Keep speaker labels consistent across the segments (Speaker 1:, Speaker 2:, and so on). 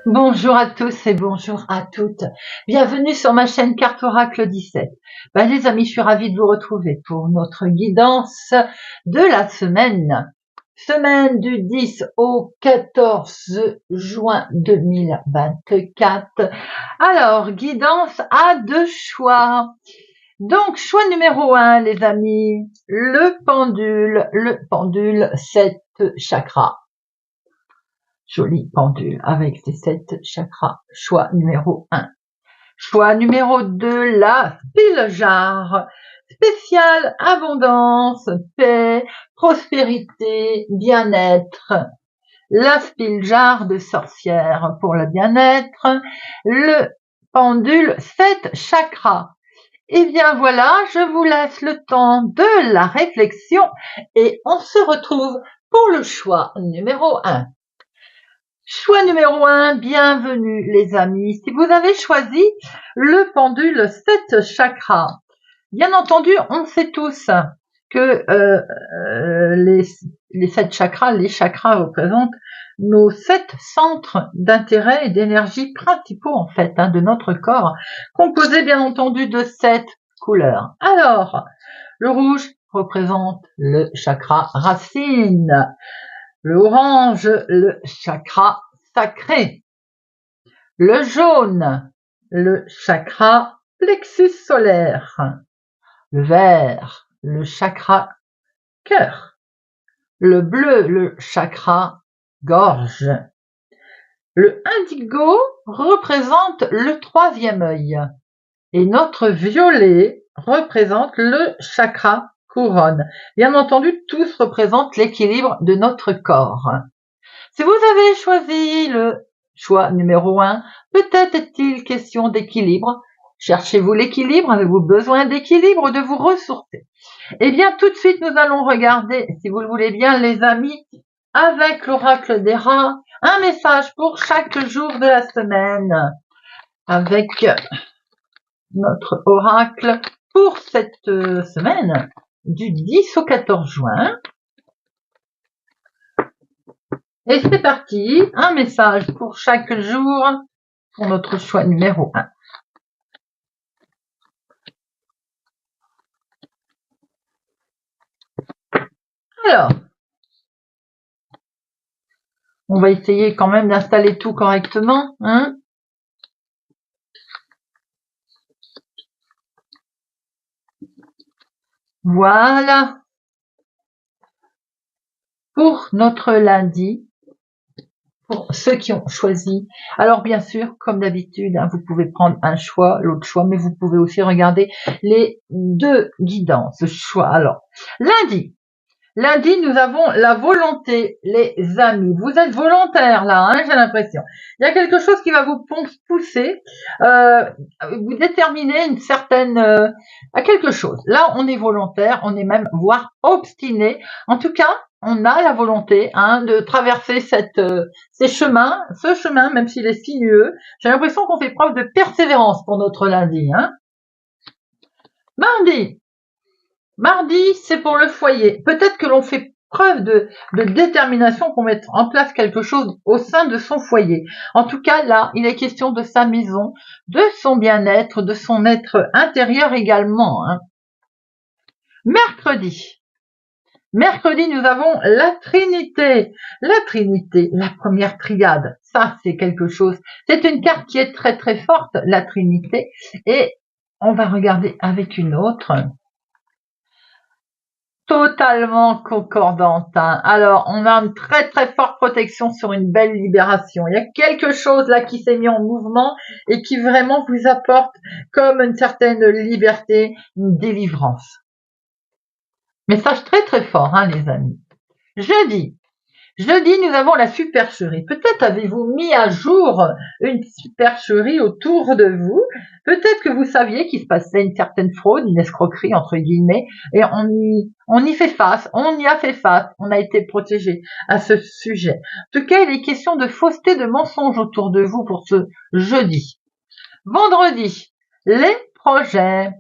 Speaker 1: Bonjour à tous et bonjour à toutes. Bienvenue sur ma chaîne Carte Oracle 17. Les amis, je suis ravie de vous retrouver pour notre guidance de la semaine. Semaine du 10 au 14 juin 2024. Alors, guidance à deux choix. Donc, choix numéro 1, les amis, le pendule 7 chakras. Joli pendule avec ses 7 chakras. Choix numéro 1. Choix numéro 2, la pile jarre. Spéciale abondance, paix, prospérité, bien-être. La pile jarre de sorcière pour le bien-être. Le pendule 7 chakras. Et bien voilà, je vous laisse le temps de la réflexion et on se retrouve pour le choix numéro 1. Choix numéro 1, bienvenue les amis. Si vous avez choisi le pendule 7 chakras, bien entendu, on sait tous que les 7 chakras, les chakras représentent nos 7 centres d'intérêt et d'énergie principaux en fait de notre corps, composés bien entendu de 7 couleurs. Alors, le rouge représente le chakra racine. Le orange, le chakra sacré. Le jaune, le chakra plexus solaire. Le vert, le chakra cœur. Le bleu, le chakra gorge. Le indigo représente le troisième œil. Et notre violet représente le chakra couronne. Bien entendu, tous représentent l'équilibre de notre corps. Si vous avez choisi le choix numéro 1, peut-être est-il question d'équilibre. Cherchez-vous l'équilibre? Avez-vous besoin d'équilibre, de vous ressourcer? Eh bien, tout de suite, nous allons regarder, si vous le voulez bien, les amis, avec l'oracle des rats, un message pour chaque jour de la semaine, avec notre oracle pour cette semaine du 10 au 14 juin. Et c'est parti, un message pour chaque jour pour notre choix numéro 1. Alors, on va essayer quand même d'installer tout correctement. Voilà. Pour notre lundi, pour ceux qui ont choisi. Alors bien sûr, comme d'habitude, vous pouvez prendre un choix, l'autre choix, mais vous pouvez aussi regarder les deux guidances. Choix. Alors, lundi, nous avons la volonté, les amis. Vous êtes volontaires là, j'ai l'impression. Il y a quelque chose qui va vous pousser, vous déterminer une certaine à quelque chose. Là, on est volontaire, on est même voire obstiné. En tout cas, on a la volonté de traverser ce chemin, même s'il est sinueux. J'ai l'impression qu'on fait preuve de persévérance pour notre lundi. Mardi, c'est pour le foyer. Peut-être que l'on fait preuve de détermination pour mettre en place quelque chose au sein de son foyer. En tout cas, là, il est question de sa maison, de son bien-être, de son être intérieur également. Mercredi, nous avons la Trinité. La Trinité, la première triade. Ça, c'est quelque chose. C'est une carte qui est très très forte, la Trinité. Et on va regarder avec une autre. Totalement concordante. Alors, on a une très très forte protection sur une belle libération. Il y a quelque chose là qui s'est mis en mouvement et qui vraiment vous apporte comme une certaine liberté, une délivrance. Message très très fort, les amis. Jeudi, Jeudi, nous avons la supercherie. Peut-être avez-vous mis à jour une supercherie autour de vous. Peut-être que vous saviez qu'il se passait une certaine fraude, une escroquerie entre guillemets, et on y fait face, on y a fait face, on a été protégé à ce sujet. En tout cas, il est question de fausseté, de mensonges autour de vous pour ce jeudi. Vendredi, les projets.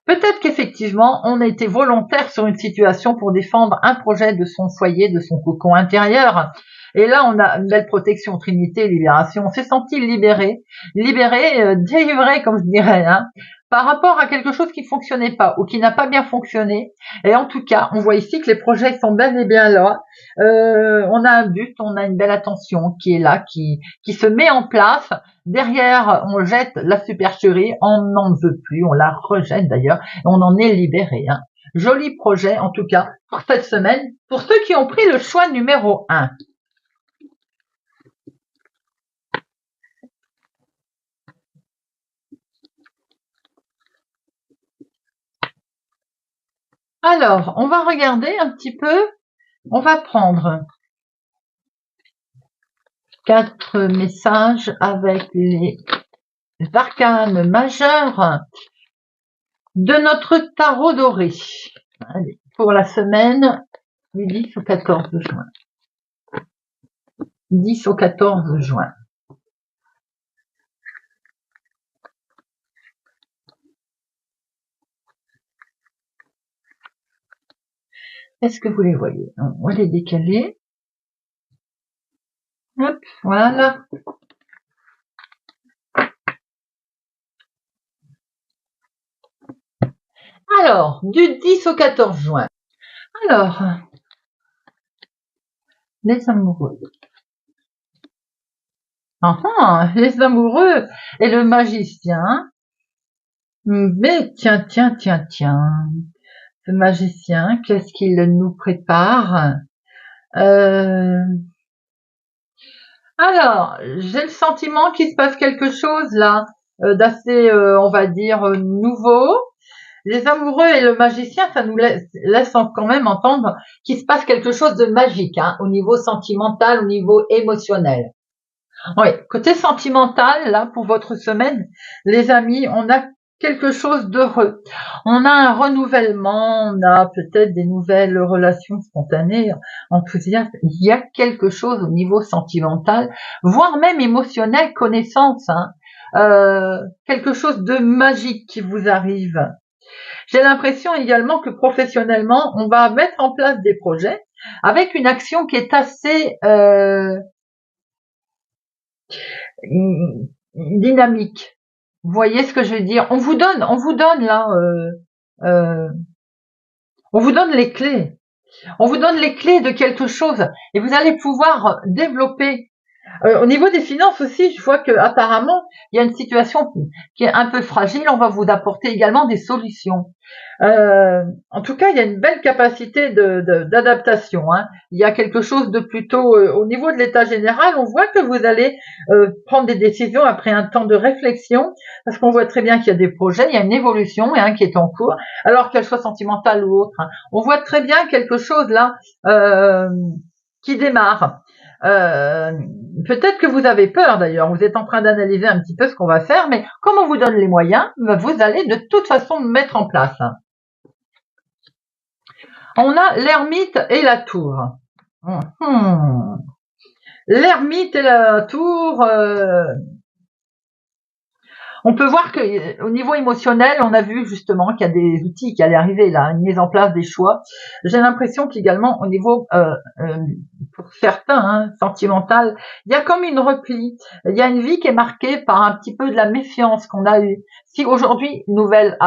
Speaker 1: Peut-être qu'effectivement, on a été volontaire sur une situation pour défendre un projet de son foyer, de son cocon intérieur. Et là, on a une belle protection, Trinité, libération. On s'est senti libéré, délivré, comme je dirais, hein, par rapport à quelque chose qui ne fonctionnait pas ou qui n'a pas bien fonctionné. Et en tout cas, on voit ici que les projets sont bel et bien là. On a un but, on a une belle attention qui est là, qui se met en place. Derrière, on jette la supercherie, on n'en veut plus, on la rejette d'ailleurs, et on en est libéré. Hein. Joli projet, en tout cas, pour cette semaine, pour ceux qui ont pris le choix numéro 1. Alors, on va regarder un petit peu, on va prendre 4 messages avec les arcanes majeures de notre tarot doré. Allez, pour la semaine du 10 au 14 juin. 10 au 14 juin. Est-ce que vous les voyez? On va les décaler. Hop, voilà. Alors, du 10 au 14 juin. Alors, les amoureux. Les amoureux et le magicien. Mais tiens. Ce magicien, qu'est-ce qu'il nous prépare? Alors, j'ai le sentiment qu'il se passe quelque chose là, d'assez, on va dire, nouveau. Les amoureux et le magicien, ça nous laisse quand même entendre qu'il se passe quelque chose de magique, hein, au niveau sentimental, au niveau émotionnel. Oui, côté sentimental, là, pour votre semaine, les amis, on a quelque chose d'heureux. On a un renouvellement, on a peut-être des nouvelles relations spontanées, enthousiastes. Il y a quelque chose au niveau sentimental, voire même émotionnel, connaissance, hein. Quelque chose de magique qui vous arrive. J'ai l'impression également que professionnellement, on va mettre en place des projets avec une action qui est assez dynamique. Vous voyez ce que je veux dire? On vous donne là, on vous donne les clés. On vous donne les clés de quelque chose et vous allez pouvoir développer. Au niveau des finances aussi, je vois que apparemment il y a une situation qui est un peu fragile. On va vous apporter également des solutions. En tout cas, il y a une belle capacité d'adaptation. Hein. Il y a quelque chose de plutôt au niveau de l'état général. On voit que vous allez prendre des décisions après un temps de réflexion, parce qu'on voit très bien qu'il y a des projets, il y a une évolution hein, qui est en cours, alors qu'elle soit sentimentale ou autre. Hein. On voit très bien quelque chose là qui démarre. Peut-être que vous avez peur d'ailleurs, vous êtes en train d'analyser un petit peu ce qu'on va faire, mais comme on vous donne les moyens, vous allez de toute façon mettre en place. On a l'ermite et la tour. L'ermite et la tour, on peut voir que au niveau émotionnel, on a vu justement qu'il y a des outils qui allaient arriver là, une mise en place des choix. J'ai l'impression qu'également au niveau pour certains sentimental, il y a comme une repli. Il y a une vie qui est marquée par un petit peu de la méfiance qu'on a eue. Si aujourd'hui nouvelle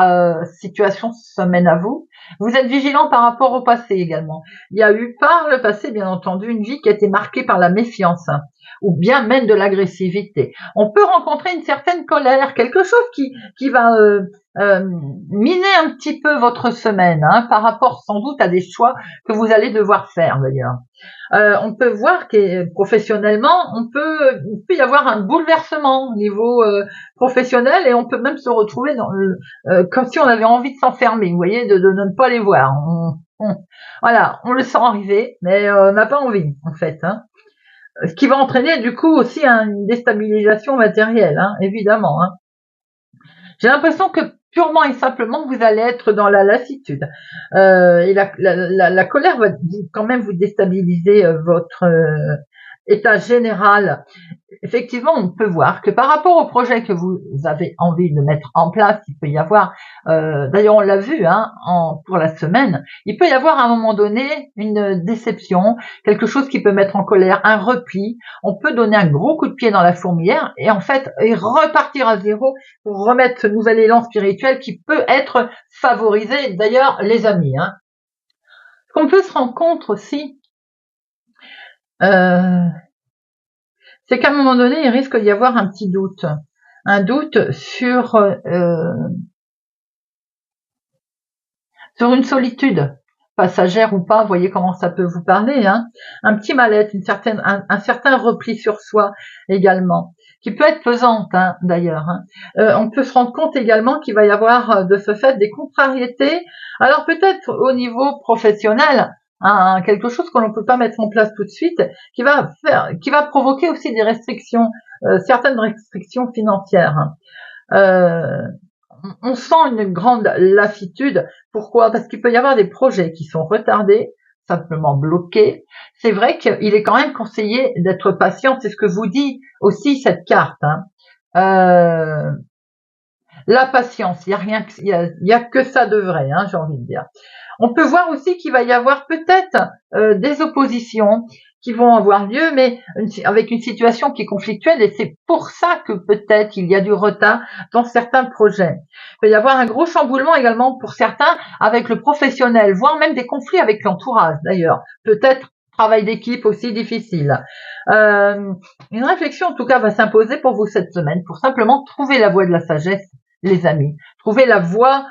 Speaker 1: situation se mène à vous, vous êtes vigilant par rapport au passé également. Il y a eu par le passé, bien entendu, une vie qui a été marquée par la méfiance ou bien même de l'agressivité. On peut rencontrer une certaine colère, quelque chose qui va miner un petit peu votre semaine, hein, par rapport sans doute à des choix que vous allez devoir faire d'ailleurs. On peut voir que professionnellement, il peut y avoir un bouleversement au niveau professionnel et on peut même se retrouver comme si on avait envie de s'enfermer, vous voyez, de ne pas les voir. Voilà, on le sent arriver, mais on n'a pas envie, en fait. Hein. Ce qui va entraîner, du coup, aussi une déstabilisation matérielle, hein, évidemment. Hein. J'ai l'impression que purement et simplement, vous allez être dans la lassitude. Et la colère va quand même vous déstabiliser votre état général. Effectivement, on peut voir que par rapport au projet que vous avez envie de mettre en place, il peut y avoir, d'ailleurs on l'a vu hein, pour la semaine, il peut y avoir à un moment donné une déception, quelque chose qui peut mettre en colère, un repli. On peut donner un gros coup de pied dans la fourmilière et en fait et repartir à zéro pour remettre ce nouvel élan spirituel qui peut être favorisé. D'ailleurs, les amis, hein. Ce qu'on peut se rendre compte aussi, c'est qu'à un moment donné, il risque d'y avoir un petit doute. Un doute sur une solitude, passagère ou pas, vous voyez comment ça peut vous parler, hein. Un petit mal-être, un certain repli sur soi également, qui peut être pesante hein, d'ailleurs. Hein. On peut se rendre compte également qu'il va y avoir de ce fait des contrariétés, alors peut-être au niveau professionnel, hein, quelque chose que l'on ne peut pas mettre en place tout de suite, qui va provoquer aussi des restrictions, certaines restrictions financières. Hein. On sent une grande lassitude. Pourquoi? Parce qu'il peut y avoir des projets qui sont retardés, simplement bloqués. C'est vrai qu'il est quand même conseillé d'être patient. C'est ce que vous dit aussi cette carte. Hein. La patience, il y a rien, il y a que ça de vrai, hein, j'ai envie de dire. On peut voir aussi qu'il va y avoir peut-être des oppositions qui vont avoir lieu, mais avec une situation qui est conflictuelle, et c'est pour ça que peut-être il y a du retard dans certains projets. Il peut y avoir un gros chamboulement également pour certains avec le professionnel, voire même des conflits avec l'entourage d'ailleurs. Peut-être travail d'équipe aussi difficile. Une réflexion en tout cas va s'imposer pour vous cette semaine, pour simplement trouver la voie de la sagesse, les amis. Trouver la voie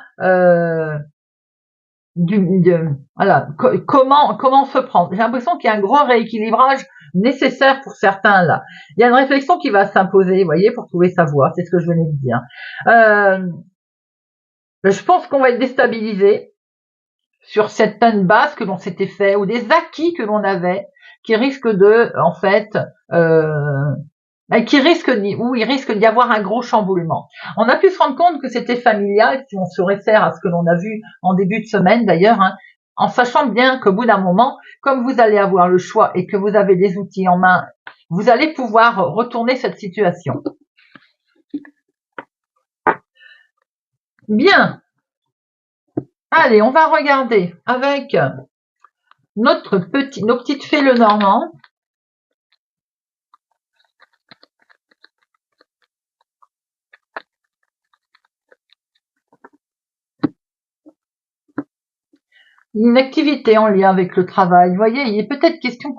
Speaker 1: voilà, comment se prendre. J'ai l'impression qu'il y a un gros rééquilibrage nécessaire pour certains là. Il y a une réflexion qui va s'imposer, vous voyez, pour trouver sa voie. C'est ce que je venais de dire. Je pense qu'on va être déstabilisé sur certaines bases que l'on s'était fait ou des acquis que l'on avait qui risquent de, en fait, il risque d'y avoir un gros chamboulement. On a pu se rendre compte que c'était familial, si on se réfère à ce que l'on a vu en début de semaine d'ailleurs, hein, en sachant bien qu'au bout d'un moment, comme vous allez avoir le choix et que vous avez des outils en main, vous allez pouvoir retourner cette situation. Bien. Allez, on va regarder avec nos petites fées le Normand. Une activité en lien avec le travail. Vous voyez, il est peut-être question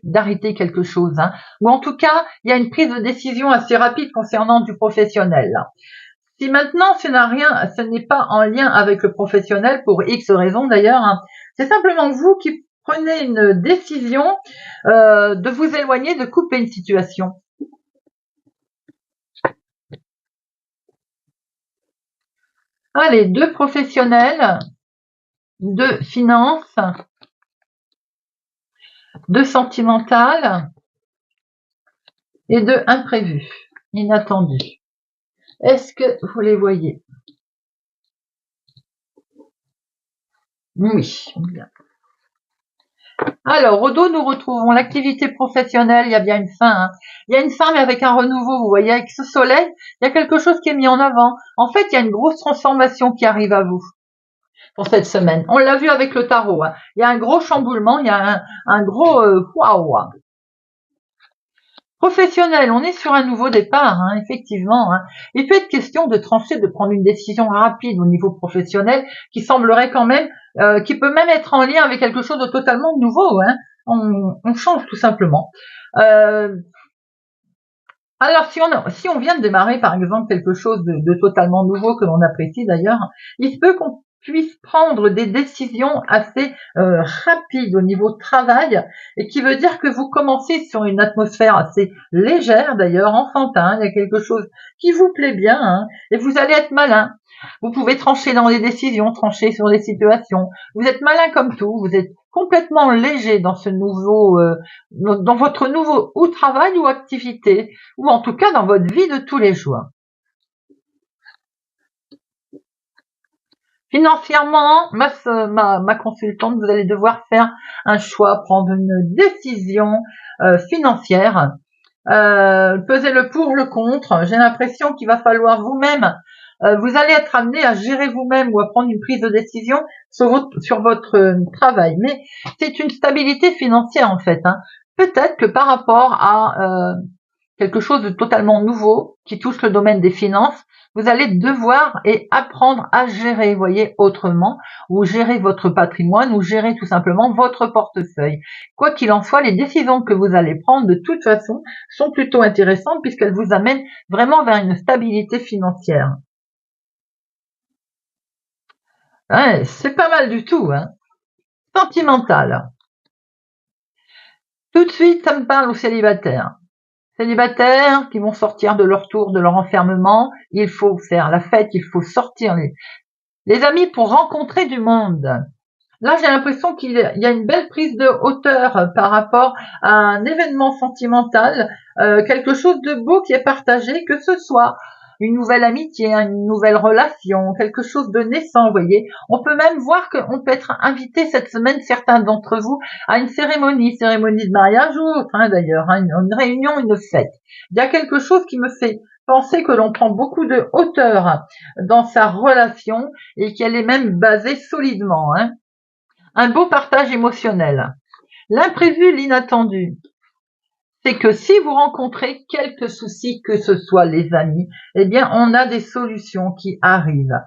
Speaker 1: d'arrêter quelque chose, hein. Ou en tout cas, il y a une prise de décision assez rapide concernant du professionnel. Si maintenant ce n'est pas en lien avec le professionnel pour X raisons d'ailleurs, hein, c'est simplement vous qui prenez une décision de vous éloigner, de couper une situation. Allez, 2 professionnels, 2 finances, 2 sentimental et 2 imprévus, inattendus. Est-ce que vous les voyez? Oui, bien. Alors, au dos, nous retrouvons l'activité professionnelle, il y a bien une fin. Hein. Il y a une fin, mais avec un renouveau, vous voyez, avec ce soleil, il y a quelque chose qui est mis en avant. En fait, il y a une grosse transformation qui arrive à vous pour cette semaine. On l'a vu avec le tarot. Hein. Il y a un gros chamboulement, il y a un gros waouh. Professionnel, on est sur un nouveau départ, hein, effectivement. Hein. Il peut être question de trancher, de prendre une décision rapide au niveau professionnel qui semblerait quand même, qui peut même être en lien avec quelque chose de totalement nouveau. Hein. On change tout simplement. Alors si on vient de démarrer par exemple quelque chose de totalement nouveau que l'on apprécie d'ailleurs, il se peut qu'on puisse prendre des décisions assez rapides au niveau travail, et qui veut dire que vous commencez sur une atmosphère assez légère d'ailleurs, enfantin, il y a quelque chose qui vous plaît bien, hein, et vous allez être malin. Vous pouvez trancher dans les décisions, trancher sur les situations. Vous êtes malin comme tout, vous êtes complètement léger dans ce nouveau, dans votre nouveau ou travail ou activité, ou en tout cas dans votre vie de tous les jours. Financièrement, ma consultante, vous allez devoir faire un choix, prendre une décision financière, peser le pour, le contre. J'ai l'impression qu'il va falloir vous-même, vous allez être amené à gérer vous-même ou à prendre une prise de décision sur votre travail. Mais c'est une stabilité financière en fait, hein. Peut-être que par rapport à quelque chose de totalement nouveau qui touche le domaine des finances, vous allez devoir et apprendre à gérer, vous voyez, autrement, ou gérer votre patrimoine, ou gérer tout simplement votre portefeuille. Quoi qu'il en soit, les décisions que vous allez prendre, de toute façon, sont plutôt intéressantes puisqu'elles vous amènent vraiment vers une stabilité financière. Ouais, c'est pas mal du tout, hein. Sentimental. Tout de suite, ça me parle aux célibataires. Célibataires qui vont sortir de leur tour, de leur enfermement. Il faut faire la fête, il faut sortir les amis pour rencontrer du monde. Là, j'ai l'impression qu'il y a une belle prise de hauteur par rapport à un événement sentimental, quelque chose de beau qui est partagé, que ce soit une nouvelle amitié, une nouvelle relation, quelque chose de naissant, vous voyez. On peut même voir qu'on peut être invité cette semaine, certains d'entre vous, à une cérémonie de mariage ou autre, hein, d'ailleurs, hein, une réunion, une fête. Il y a quelque chose qui me fait penser que l'on prend beaucoup de hauteur dans sa relation et qu'elle est même basée solidement, hein. Un beau partage émotionnel. L'imprévu, l'inattendu. C'est que si vous rencontrez quelques soucis, que ce soit les amis, eh bien, on a des solutions qui arrivent.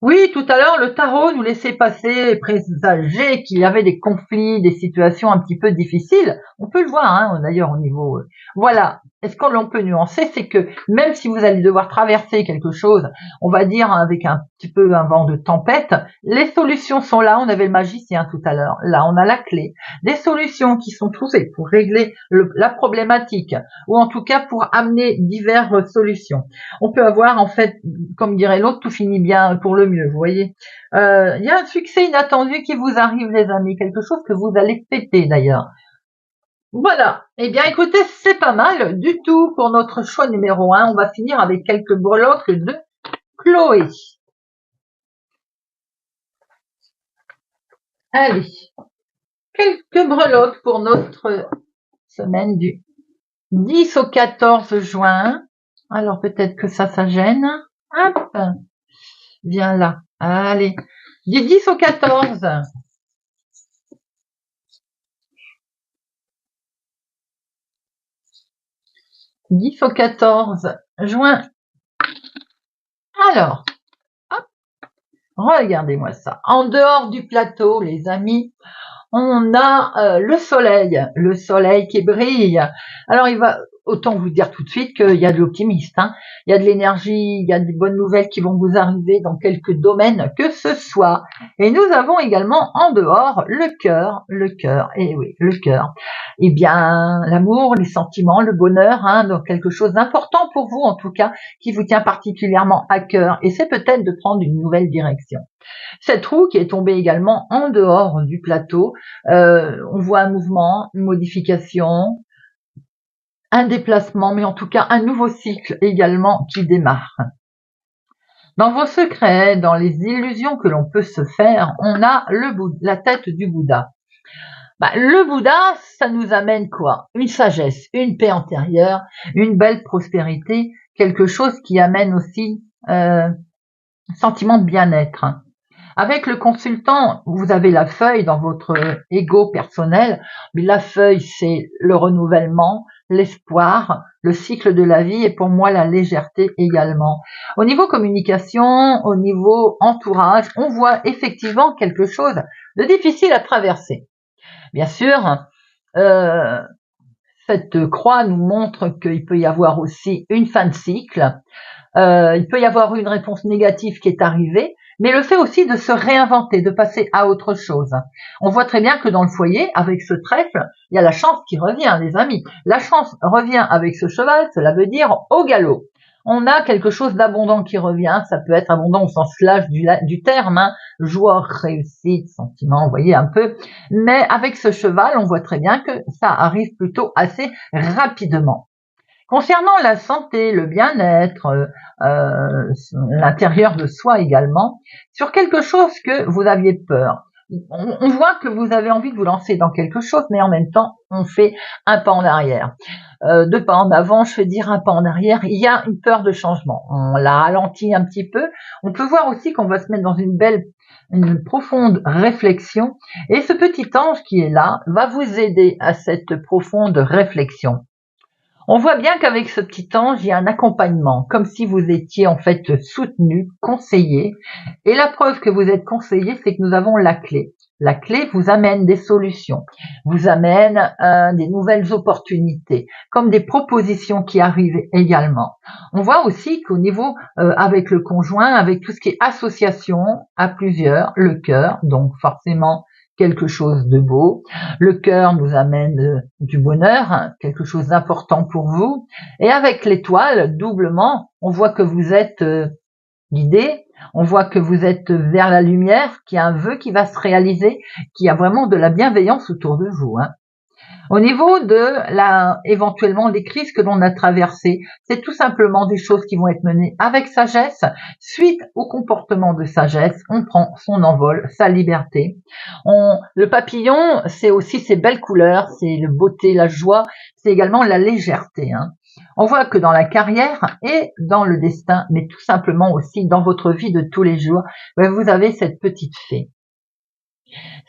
Speaker 1: Oui, tout à l'heure, le tarot nous laissait passer et présager qu'il y avait des conflits, des situations un petit peu difficiles. On peut le voir, hein, d'ailleurs, au niveau... Voilà. Est-ce qu'on peut nuancer? C'est que même si vous allez devoir traverser quelque chose, on va dire avec un petit peu un vent de tempête, les solutions sont là. On avait le magicien tout à l'heure. Là, on a la clé. Des solutions qui sont trouvées pour régler la problématique, ou en tout cas pour amener diverses solutions. On peut avoir, en fait, comme dirait l'autre, tout finit bien pour le mieux, vous voyez. Il y a un succès inattendu qui vous arrive, les amis, quelque chose que vous allez fêter d'ailleurs. Voilà. Eh bien, écoutez, c'est pas mal du tout pour notre choix numéro 1. On va finir avec quelques breloques de Chloé. Allez, quelques breloques pour notre semaine du 10 au 14 juin. Alors, peut-être que ça gêne. Hop, viens là. Allez, du 10 au 14. 10 au 14 juin. Alors, hop, regardez-moi ça. En dehors du plateau, les amis, on a le soleil qui brille. Alors, autant vous dire tout de suite qu'il y a de l'optimiste, hein. Il y a de l'énergie, il y a de bonnes nouvelles qui vont vous arriver dans quelques domaines que ce soit. Et nous avons également en dehors le cœur, et oui, le cœur. Eh bien, l'amour, les sentiments, le bonheur, hein, donc quelque chose d'important pour vous en tout cas, qui vous tient particulièrement à cœur. Et c'est peut-être de prendre une nouvelle direction. Cette roue qui est tombée également en dehors du plateau, on voit un mouvement, une modification, un déplacement, mais en tout cas un nouveau cycle également qui démarre. Dans vos secrets, dans les illusions que l'on peut se faire, on a la tête du Bouddha. Le Bouddha, ça nous amène quoi? Une sagesse, une paix intérieure, une belle prospérité, quelque chose qui amène aussi un sentiment de bien-être. Avec le consultant, vous avez la feuille dans votre ego personnel, mais la feuille, c'est le renouvellement, l'espoir, le cycle de la vie et pour moi la légèreté également. Au niveau communication, au niveau entourage, on voit effectivement quelque chose de difficile à traverser. Bien sûr, cette croix nous montre qu'il peut y avoir aussi une fin de cycle, il peut y avoir une réponse négative qui est arrivée, mais le fait aussi de se réinventer, de passer à autre chose. On voit très bien que dans le foyer, avec ce trèfle, il y a la chance qui revient, les amis. La chance revient avec ce cheval, cela veut dire au galop. On a quelque chose d'abondant qui revient, ça peut être abondant au sens large du terme, hein, joie, réussite, sentiment, vous voyez un peu. Mais avec ce cheval, on voit très bien que ça arrive plutôt assez rapidement. Concernant la santé, le bien-être, l'intérieur de soi également, sur quelque chose que vous aviez peur. On voit que vous avez envie de vous lancer dans quelque chose, mais en même temps, on fait un pas en arrière. Deux pas en avant, je veux dire un pas en arrière, il y a une peur de changement. On la ralentit un petit peu. On peut voir aussi qu'on va se mettre dans une profonde réflexion, et ce petit ange qui est là va vous aider à cette profonde réflexion. On voit bien qu'avec ce petit ange, il y a un accompagnement, comme si vous étiez en fait soutenu, conseillé. Et la preuve que vous êtes conseillé, c'est que nous avons la clé. La clé vous amène des solutions, vous amène des nouvelles opportunités, comme des propositions qui arrivent également. On voit aussi qu'au niveau avec le conjoint, avec tout ce qui est association à plusieurs, le cœur, donc forcément quelque chose de beau. Le cœur nous amène du bonheur, quelque chose d'important pour vous. Et avec l'étoile, doublement, on voit que vous êtes guidé, on voit que vous êtes vers la lumière, qu'il y a un vœu qui va se réaliser, qu'il y a vraiment de la bienveillance autour de vous. Au niveau de éventuellement des crises que l'on a traversées, c'est tout simplement des choses qui vont être menées avec sagesse. Suite au comportement de sagesse, on prend son envol, sa liberté. Le papillon, c'est aussi ses belles couleurs, c'est la beauté, la joie, c'est également la légèreté. On voit que dans la carrière et dans le destin, mais tout simplement aussi dans votre vie de tous les jours, vous avez cette petite fée.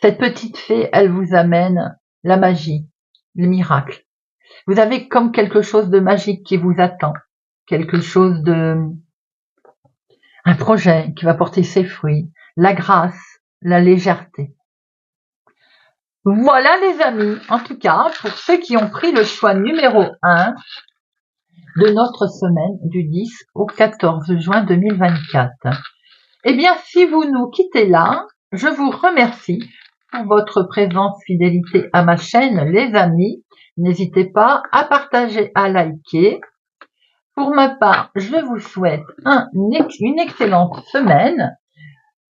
Speaker 1: Cette petite fée, elle vous amène la magie, le miracle. Vous avez comme quelque chose de magique qui vous attend, un projet qui va porter ses fruits, la grâce, la légèreté. Voilà les amis, en tout cas, pour ceux qui ont pris le choix numéro 1 de notre semaine du 10 au 14 juin 2024. Eh bien, si vous nous quittez là, je vous remercie pour votre présence, fidélité à ma chaîne, les amis. N'hésitez pas à partager, à liker. Pour ma part, je vous souhaite une excellente semaine.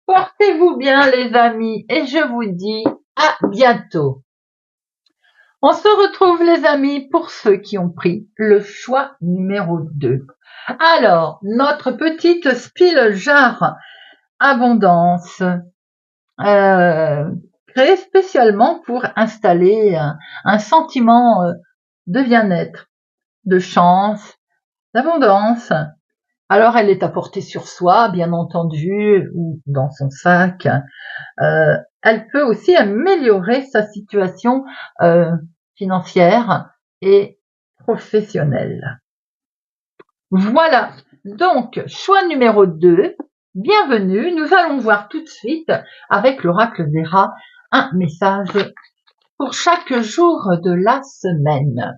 Speaker 1: Portez-vous bien les amis et je vous dis à bientôt. On se retrouve les amis pour ceux qui ont pris le choix numéro 2. Alors, notre petite Spieljar abondance, créée spécialement pour installer un sentiment de bien-être, de chance, d'abondance. Alors, elle est à porter sur soi, bien entendu, ou dans son sac. Elle peut aussi améliorer sa situation financière et professionnelle. Voilà, donc, choix numéro 2. Bienvenue, nous allons voir tout de suite avec l'oracle des rats un message pour chaque jour de la semaine.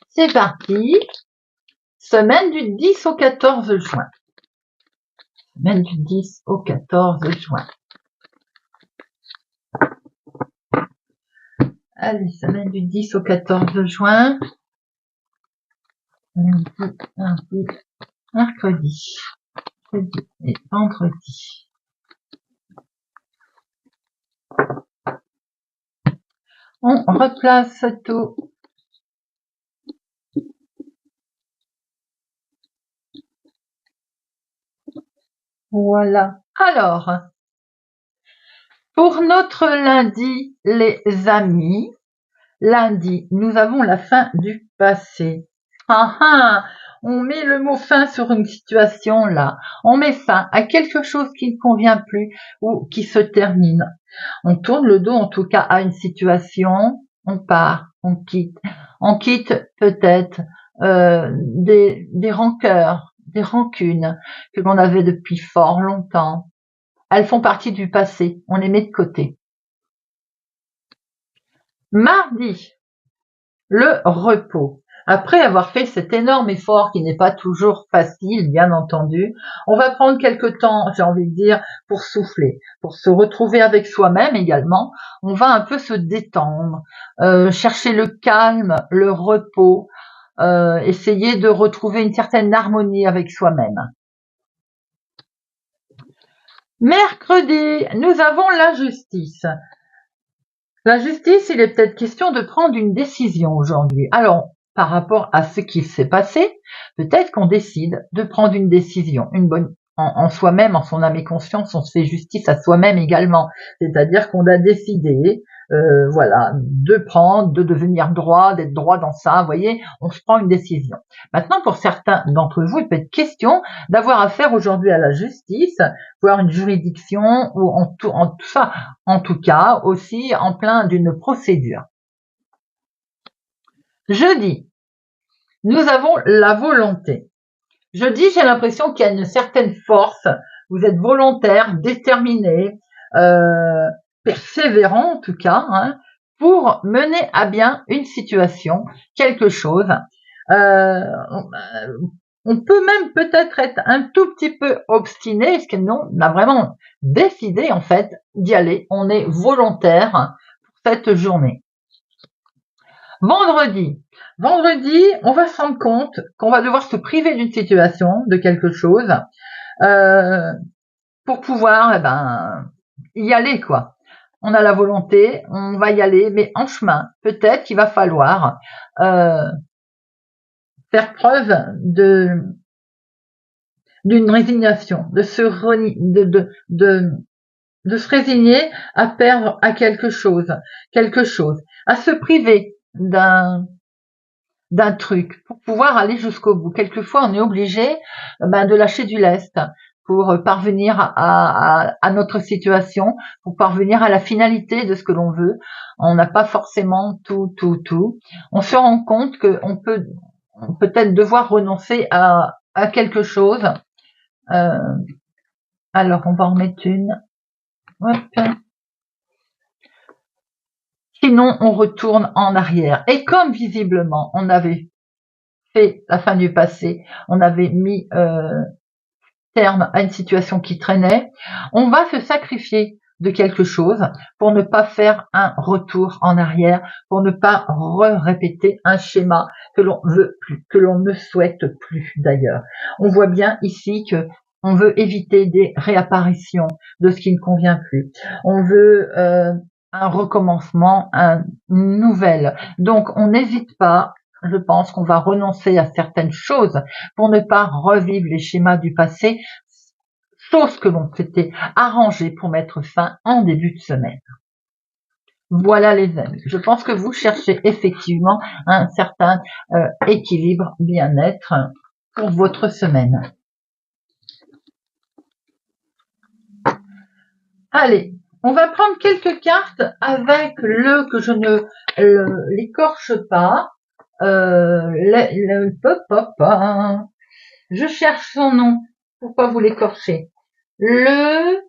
Speaker 1: C'est parti. Semaine du 10 au 14 juin. Semaine du 10 au 14 juin. Allez, semaine du 10 au 14 juin. Lundi, mercredi, jeudi et vendredi. On replace tout. Voilà. Alors, pour notre lundi, les amis, lundi, nous avons la fin du passé. On met le mot fin sur une situation là. On met fin à quelque chose qui ne convient plus ou qui se termine. On tourne le dos en tout cas à une situation. On part, on quitte. On quitte peut-être des rancœurs, des rancunes que l'on avait depuis fort longtemps. Elles font partie du passé. On les met de côté. Mardi, le repos. Après avoir fait cet énorme effort qui n'est pas toujours facile, bien entendu, on va prendre quelque temps, j'ai envie de dire, pour souffler, pour se retrouver avec soi-même également. On va un peu se détendre, chercher le calme, le repos, essayer de retrouver une certaine harmonie avec soi-même. Mercredi, nous avons la justice. La justice, il est peut-être question de prendre une décision aujourd'hui. Alors, par rapport à ce qui s'est passé, peut-être qu'on décide de prendre une décision, une bonne en soi-même, en son âme et conscience, on se fait justice à soi-même également. C'est-à-dire qu'on a décidé, voilà, de devenir droit, d'être droit dans ça. Vous voyez, on se prend une décision. Maintenant, pour certains d'entre vous, il peut être question d'avoir affaire aujourd'hui à la justice, voire une juridiction, ou en tout ça, en tout cas, aussi en plein d'une procédure. Jeudi, nous avons la volonté. Jeudi, j'ai l'impression qu'il y a une certaine force. Vous êtes volontaire, déterminé, persévérant en tout cas, hein, pour mener à bien une situation, quelque chose. On peut même peut-être être un tout petit peu obstiné, parce que non, on a vraiment décidé en fait d'y aller. On est volontaire pour cette journée. Vendredi, on va se rendre compte qu'on va devoir se priver d'une situation, de quelque chose, pour pouvoir y aller quoi. On a la volonté, on va y aller, mais en chemin, peut-être qu'il va falloir faire preuve d'une résignation, de se résigner à perdre à quelque chose, à se priver d'un truc pour pouvoir aller jusqu'au bout. Quelquefois, on est obligé de lâcher du lest pour parvenir à notre situation, pour parvenir à la finalité de ce que l'on veut. On n'a pas forcément tout. On se rend compte qu'on peut peut-être devoir renoncer à quelque chose. Alors, on va en mettre une. Hop. Sinon, on retourne en arrière. Et comme visiblement, on avait fait la fin du passé, on avait mis terme à une situation qui traînait, on va se sacrifier de quelque chose pour ne pas faire un retour en arrière, pour ne pas répéter un schéma que l'on veut plus, que l'on ne souhaite plus d'ailleurs. On voit bien ici que on veut éviter des réapparitions de ce qui ne convient plus. On veut un recommencement, une nouvelle. Donc on n'hésite pas. Je pense qu'on va renoncer à certaines choses pour ne pas revivre les schémas du passé, chose que l'on s'était arrangé pour mettre fin en début de semaine. Voilà les amis, je pense que vous cherchez effectivement un certain équilibre, bien-être pour votre semaine. Allez, on va prendre quelques cartes avec le que je ne l'écorche pas. Je cherche son nom. Pourquoi vous l'écorchez? Le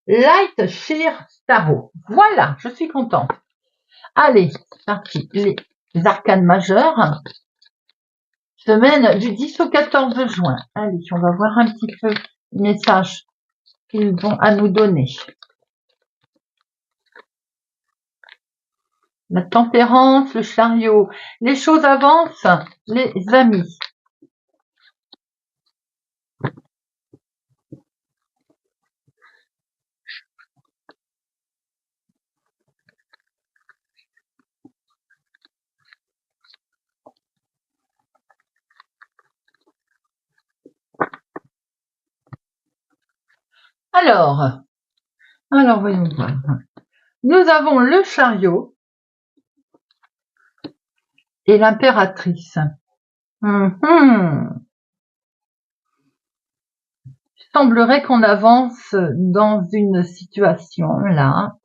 Speaker 1: Light Sheer Tarot. Voilà, je suis contente. Allez, parti. Les arcanes majeures. Semaine du 10 au 14 juin. Allez, on va voir un petit peu les messages qu'ils vont à nous donner. La tempérance, le chariot. Les choses avancent, les amis. Alors voyons voir. Nous avons le chariot et l'impératrice. Il semblerait qu'on avance dans une situation là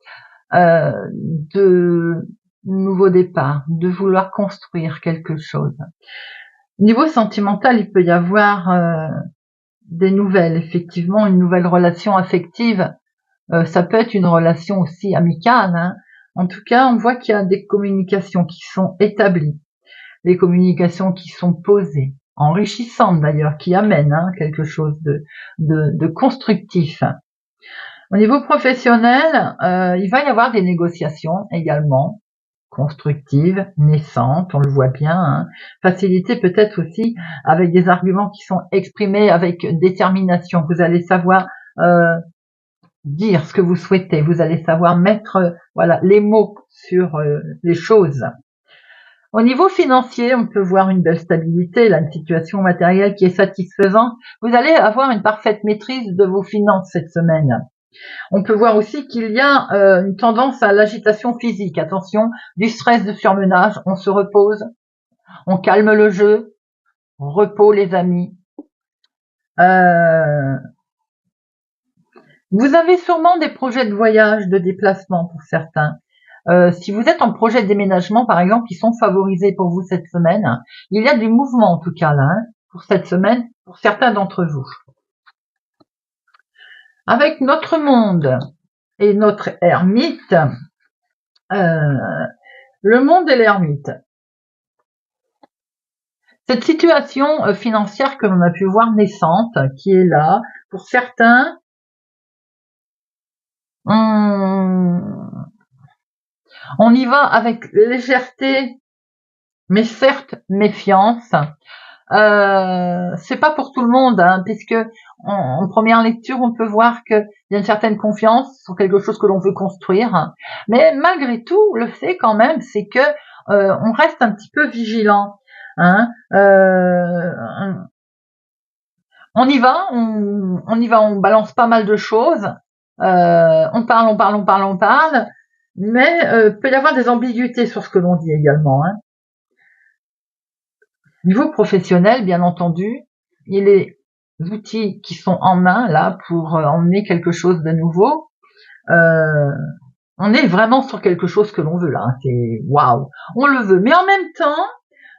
Speaker 1: de nouveau départ, de vouloir construire quelque chose. Niveau sentimental, il peut y avoir des nouvelles, effectivement, une nouvelle relation affective. Ça peut être une relation aussi amicale. Hein. En tout cas, on voit qu'il y a des communications qui sont établies. les communications qui sont posées, enrichissantes d'ailleurs, qui amènent quelque chose de constructif. Au niveau professionnel, il va y avoir des négociations également, constructives, naissantes, on le voit bien, facilitées peut-être aussi avec des arguments qui sont exprimés avec détermination. Vous allez savoir dire ce que vous souhaitez, vous allez savoir mettre voilà, les mots sur les choses. Au niveau financier, on peut voir une belle stabilité, là, une situation matérielle qui est satisfaisante. Vous allez avoir une parfaite maîtrise de vos finances cette semaine. On peut voir aussi qu'il y a une tendance à l'agitation physique. Attention, du stress de surmenage, on se repose, on calme le jeu, repos les amis. Vous avez sûrement des projets de voyage, de déplacement pour certains. Si vous êtes en projet de déménagement, par exemple, qui sont favorisés pour vous cette semaine, il y a du mouvement en tout cas là, pour cette semaine, pour certains d'entre vous. Avec notre monde et notre ermite, le monde et l'ermite. Cette situation financière que l'on a pu voir naissante, qui est là, pour certains, on y va avec légèreté, mais certes méfiance. C'est pas pour tout le monde, puisque en première lecture, on peut voir qu'il y a une certaine confiance sur quelque chose que l'on veut construire. Mais malgré tout, le fait quand même, c'est que on reste un petit peu vigilant. On y va, on balance pas mal de choses. On parle, mais peut y avoir des ambiguïtés sur ce que l'on dit également. Niveau professionnel, bien entendu, il y a les outils qui sont en main là pour emmener quelque chose de nouveau. On est vraiment sur quelque chose que l'on veut là. C'est waouh, on le veut, mais en même temps,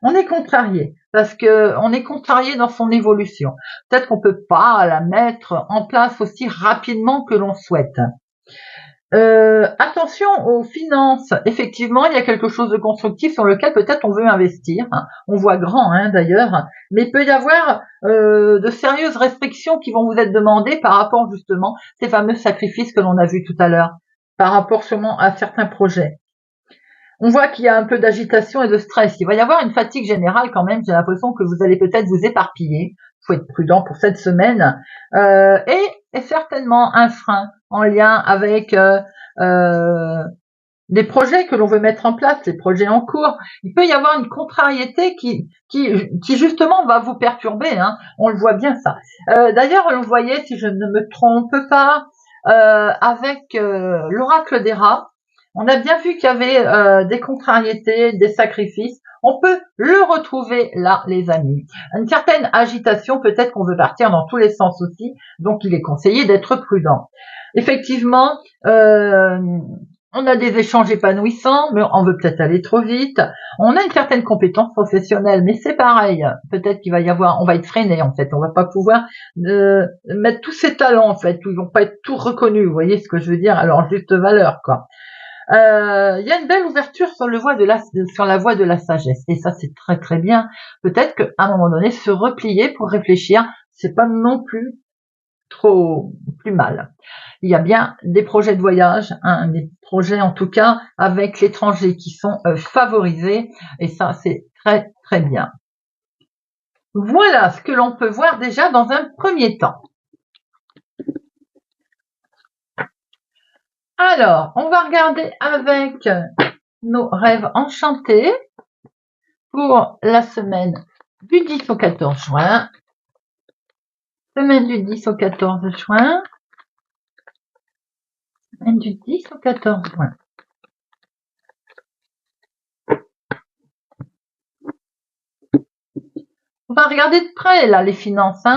Speaker 1: on est contrarié parce que on est contrarié dans son évolution. Peut-être qu'on peut pas la mettre en place aussi rapidement que l'on souhaite. Attention aux finances. Effectivement, il y a quelque chose de constructif sur lequel peut-être on veut investir. On voit grand d'ailleurs, mais il peut y avoir de sérieuses restrictions qui vont vous être demandées par rapport justement à ces fameux sacrifices que l'on a vus tout à l'heure, par rapport sûrement à certains projets. On voit qu'il y a un peu d'agitation et de stress. Il va y avoir une fatigue générale quand même. J'ai l'impression que vous allez peut-être vous éparpiller. Il faut être prudent pour cette semaine. Et certainement un frein en lien avec des projets que l'on veut mettre en place, les projets en cours. Il peut y avoir une contrariété qui justement va vous perturber. On le voit bien ça. D'ailleurs, on le voyait, si je ne me trompe pas, avec l'oracle des rats. On a bien vu qu'il y avait des contrariétés, des sacrifices. On peut le retrouver là, les amis. Une certaine agitation, peut-être qu'on veut partir dans tous les sens aussi, donc il est conseillé d'être prudent. Effectivement, on a des échanges épanouissants, mais on veut peut-être aller trop vite. On a une certaine compétence professionnelle, mais c'est pareil. Peut-être qu'il va y avoir, on va être freiné en fait. On va pas pouvoir mettre tous ses talents en fait. Ils vont pas être tous reconnus. Vous voyez ce que je veux dire? Alors juste valeur quoi. Il y a une belle ouverture sur la voie de la sagesse, et ça c'est très très bien. Peut-être qu'à un moment donné, se replier pour réfléchir, c'est pas non plus plus mal. Il y a bien des projets de voyage, des projets en tout cas avec l'étranger qui sont favorisés, et ça c'est très très bien. Voilà ce que l'on peut voir déjà dans un premier temps. Alors, on va regarder avec nos rêves enchantés pour la semaine du 10 au 14 juin. Semaine du 10 au 14 juin. Semaine du 10 au 14 juin. On va regarder de près là les finances.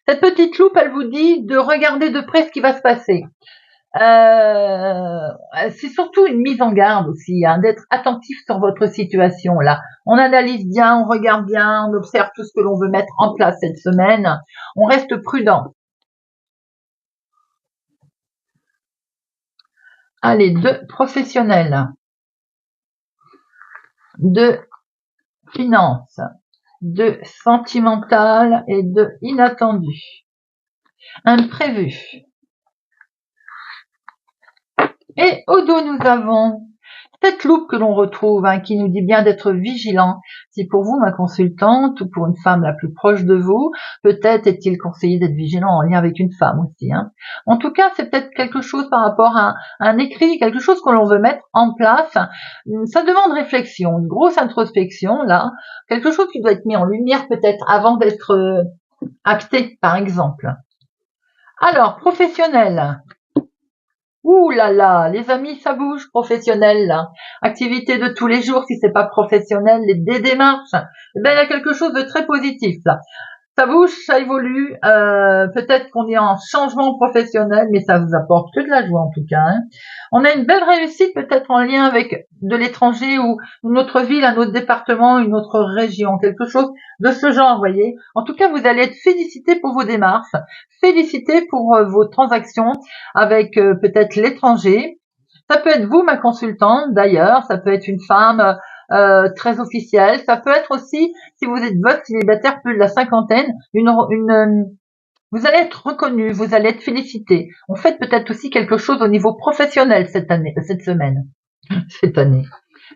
Speaker 1: Cette petite loupe, elle vous dit de regarder de près ce qui va se passer. C'est surtout une mise en garde aussi, d'être attentif sur votre situation là. On analyse bien, on regarde bien, on observe tout ce que l'on veut mettre en place cette semaine. On reste prudent. Allez, 2 professionnels. 2 finances, de sentimental et de inattendu. Imprévu. Et au dos, nous avons cette loupe que l'on retrouve, qui nous dit bien d'être vigilant. Si pour vous, ma consultante, ou pour une femme la plus proche de vous, peut-être est-il conseillé d'être vigilant en lien avec une femme aussi. En tout cas, c'est peut-être quelque chose par rapport à un écrit, quelque chose que l'on veut mettre en place. Ça demande réflexion, une grosse introspection, là. Quelque chose qui doit être mis en lumière peut-être avant d'être acté, par exemple. Alors, professionnel. Ouh là là, les amis, ça bouge, professionnel, là. Activité de tous les jours, si c'est pas professionnel, des démarches, eh ben, il y a quelque chose de très positif, là. Ça bouge, ça évolue, peut-être qu'on est en changement professionnel, mais ça vous apporte que de la joie en tout cas. On a une belle réussite peut-être en lien avec de l'étranger ou une autre ville, un autre département, une autre région, quelque chose de ce genre, vous voyez. En tout cas, vous allez être félicité pour vos démarches, félicité pour vos transactions avec peut-être l'étranger. Ça peut être vous, ma consultante, d'ailleurs, ça peut être une femme très officielle, ça peut être aussi, si vous êtes veuve, célibataire, plus de la cinquantaine, vous allez être reconnu, vous allez être félicité. On fait peut-être aussi quelque chose au niveau professionnel cette semaine, cette année.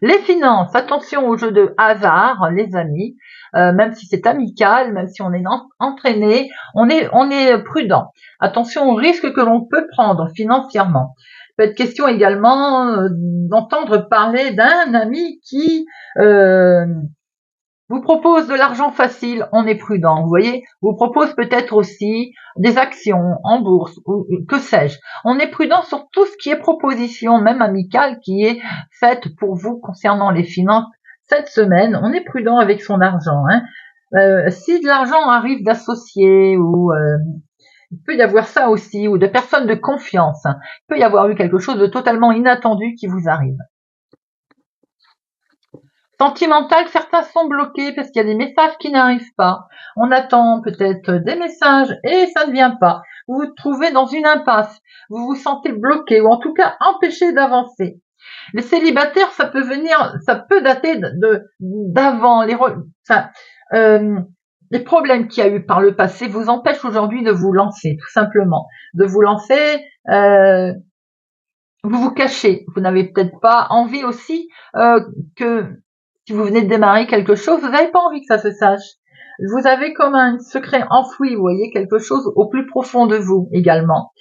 Speaker 1: Les finances, attention au jeu de hasard, les amis, même si c'est amical, même si on est entraîné, on est prudent. Attention aux risques que l'on peut prendre financièrement. Il peut être question également d'entendre parler d'un ami qui vous propose de l'argent facile, on est prudent, vous voyez, vous propose peut-être aussi des actions en bourse, ou que sais-je. On est prudent sur tout ce qui est proposition, même amicale, qui est faite pour vous concernant les finances cette semaine. On est prudent avec son argent. Si de l'argent arrive d'associés ou il peut y avoir ça aussi, ou de personnes de confiance, il peut y avoir eu quelque chose de totalement inattendu qui vous arrive. Sentimental, certains sont bloqués parce qu'il y a des messages qui n'arrivent pas. On attend peut-être des messages et ça ne vient pas. Vous vous trouvez dans une impasse. Vous vous sentez bloqué ou en tout cas empêché d'avancer. Les célibataires, ça peut dater d'avant. Les problèmes qu'il y a eu par le passé vous empêchent aujourd'hui de vous lancer, tout simplement. De vous lancer, vous vous cachez. Vous n'avez peut-être pas envie aussi que si vous venez de démarrer quelque chose, vous n'avez pas envie que ça se sache. Vous avez comme un secret enfoui, vous voyez, quelque chose au plus profond de vous également.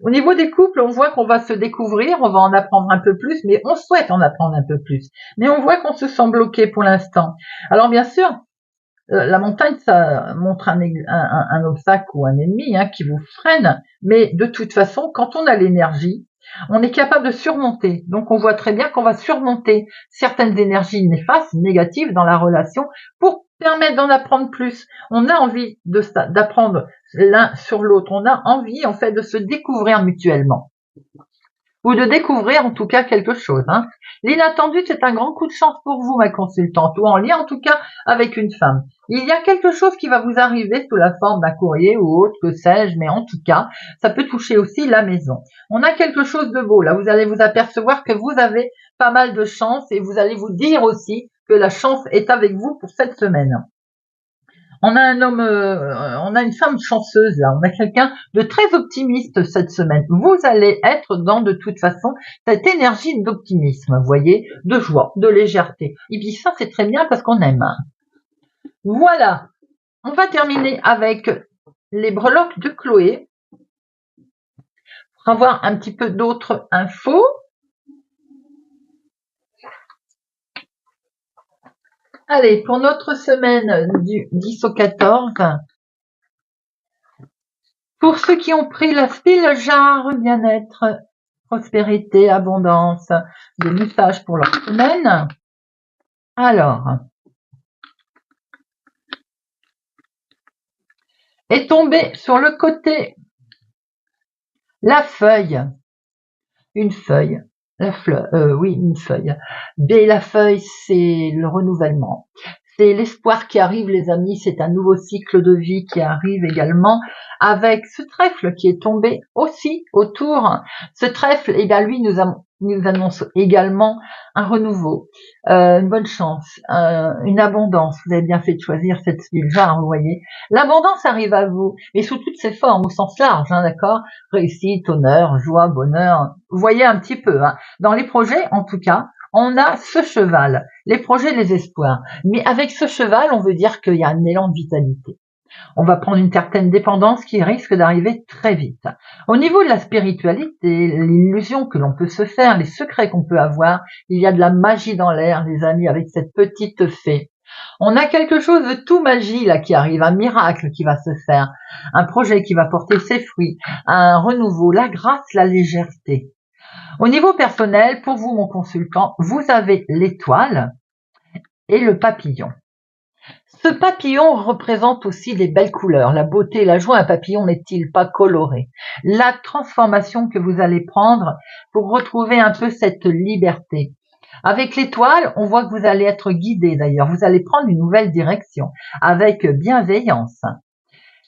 Speaker 1: Au niveau des couples, on voit qu'on va se découvrir, on va en apprendre un peu plus, mais on souhaite en apprendre un peu plus. Mais on voit qu'on se sent bloqué pour l'instant. Alors bien sûr, la montagne, ça montre un obstacle ou un ennemi qui vous freine, mais de toute façon, quand on a l'énergie, on est capable de surmonter. Donc on voit très bien qu'on va surmonter certaines énergies néfastes, négatives dans la relation pour permettre d'en apprendre plus. On a envie d'apprendre l'un sur l'autre. On a envie en fait de se découvrir mutuellement. Ou de découvrir en tout cas quelque chose. L'inattendu, c'est un grand coup de chance pour vous, ma consultante, ou en lien en tout cas avec une femme. Il y a quelque chose qui va vous arriver sous la forme d'un courrier ou autre, que sais-je, mais en tout cas, ça peut toucher aussi la maison. On a quelque chose de beau, là, vous allez vous apercevoir que vous avez pas mal de chance et vous allez vous dire aussi que la chance est avec vous pour cette semaine. On a on a une femme chanceuse là, on a quelqu'un de très optimiste cette semaine. Vous allez être dans de toute façon cette énergie d'optimisme, vous voyez, de joie, de légèreté. Et puis ça c'est très bien parce qu'on aime. Voilà, on va terminer avec les breloques de Chloé pour avoir un petit peu d'autres infos. Allez, pour notre semaine du 10 au 14, pour ceux qui ont pris la style jarre, bien-être, prospérité, abondance, des messages pour leur semaine. Alors, est tombé sur le côté la feuille, une feuille, la fleur, oui, une feuille. B, la feuille, c'est le renouvellement. C'est l'espoir qui arrive, les amis, c'est un nouveau cycle de vie qui arrive également avec ce trèfle qui est tombé aussi autour. Ce trèfle, eh bien, lui nous annonce également un renouveau, une bonne chance, une abondance. Vous avez bien fait de choisir cette huile-là, vous voyez. L'abondance arrive à vous, mais sous toutes ses formes, au sens large, hein, d'accord? Réussite, honneur, joie, bonheur. Vous voyez un petit peu, hein. Dans les projets, en tout cas, on a ce cheval, les projets, les espoirs. Mais avec ce cheval, on veut dire qu'il y a un élan de vitalité. On va prendre une certaine dépendance qui risque d'arriver très vite. Au niveau de la spiritualité, l'illusion que l'on peut se faire, les secrets qu'on peut avoir, il y a de la magie dans l'air, les amis, avec cette petite fée. On a quelque chose de tout magie là qui arrive, un miracle qui va se faire, un projet qui va porter ses fruits, un renouveau, la grâce, la légèreté. Au niveau personnel, pour vous, mon consultant, vous avez l'étoile et le papillon. Ce papillon représente aussi des belles couleurs, la beauté, la joie. Un papillon n'est-il pas coloré? La transformation que vous allez prendre pour retrouver un peu cette liberté. Avec l'étoile, on voit que vous allez être guidé d'ailleurs. Vous allez prendre une nouvelle direction avec bienveillance.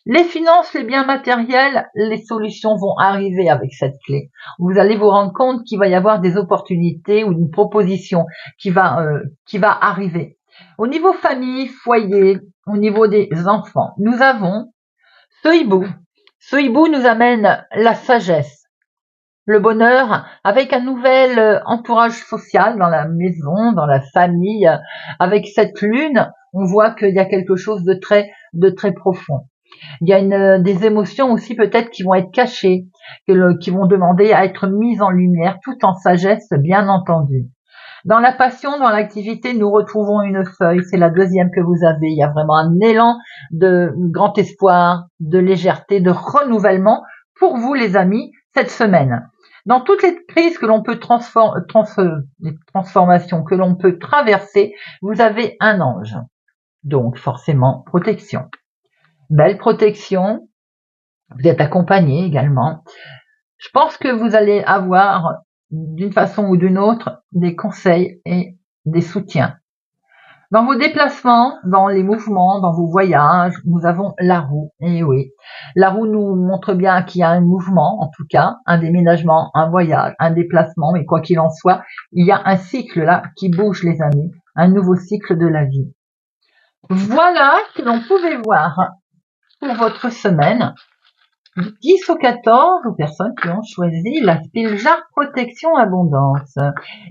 Speaker 1: Les finances, les biens matériels, les solutions vont arriver avec cette clé. Vous allez vous rendre compte qu'il va y avoir des opportunités ou une proposition qui va arriver. Au niveau famille, foyer, au niveau des enfants, nous avons ce hibou. Ce hibou nous amène la sagesse, le bonheur, avec un nouvel entourage social dans la maison, dans la famille. Avec cette lune, on voit qu'il y a quelque chose de très profond. Il y a des émotions aussi peut-être qui vont être cachées, qui vont demander à être mises en lumière, tout en sagesse, bien entendu. Dans la passion, dans l'activité, nous retrouvons une feuille, c'est la deuxième que vous avez. Il y a vraiment un élan de grand espoir, de légèreté, de renouvellement pour vous les amis cette semaine. Dans toutes les crises que l'on peut les transformations que l'on peut traverser, vous avez un ange. Donc forcément, protection. Belle protection, vous êtes accompagné également. Je pense que vous allez avoir d'une façon ou d'une autre des conseils et des soutiens. Dans vos déplacements, dans les mouvements, dans vos voyages, nous avons la roue. Et oui, la roue nous montre bien qu'il y a un mouvement, en tout cas, un déménagement, un voyage, un déplacement, mais quoi qu'il en soit, il y a un cycle là qui bouge les amis, un nouveau cycle de la vie. Voilà ce que l'on pouvait voir pour votre semaine. 10 au 14 aux personnes qui ont choisi la Spiljar Protection Abondance.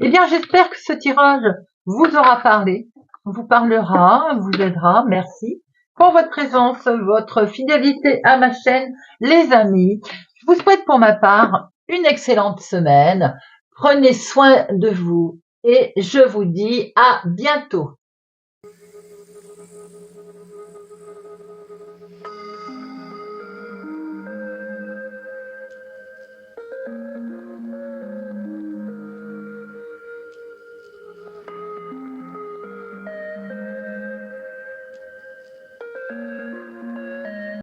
Speaker 1: Eh bien, j'espère que ce tirage vous aura parlé, vous parlera, vous aidera. Merci pour votre présence, votre fidélité à ma chaîne, les amis. Je vous souhaite pour ma part une excellente semaine. Prenez soin de vous et je vous dis à bientôt.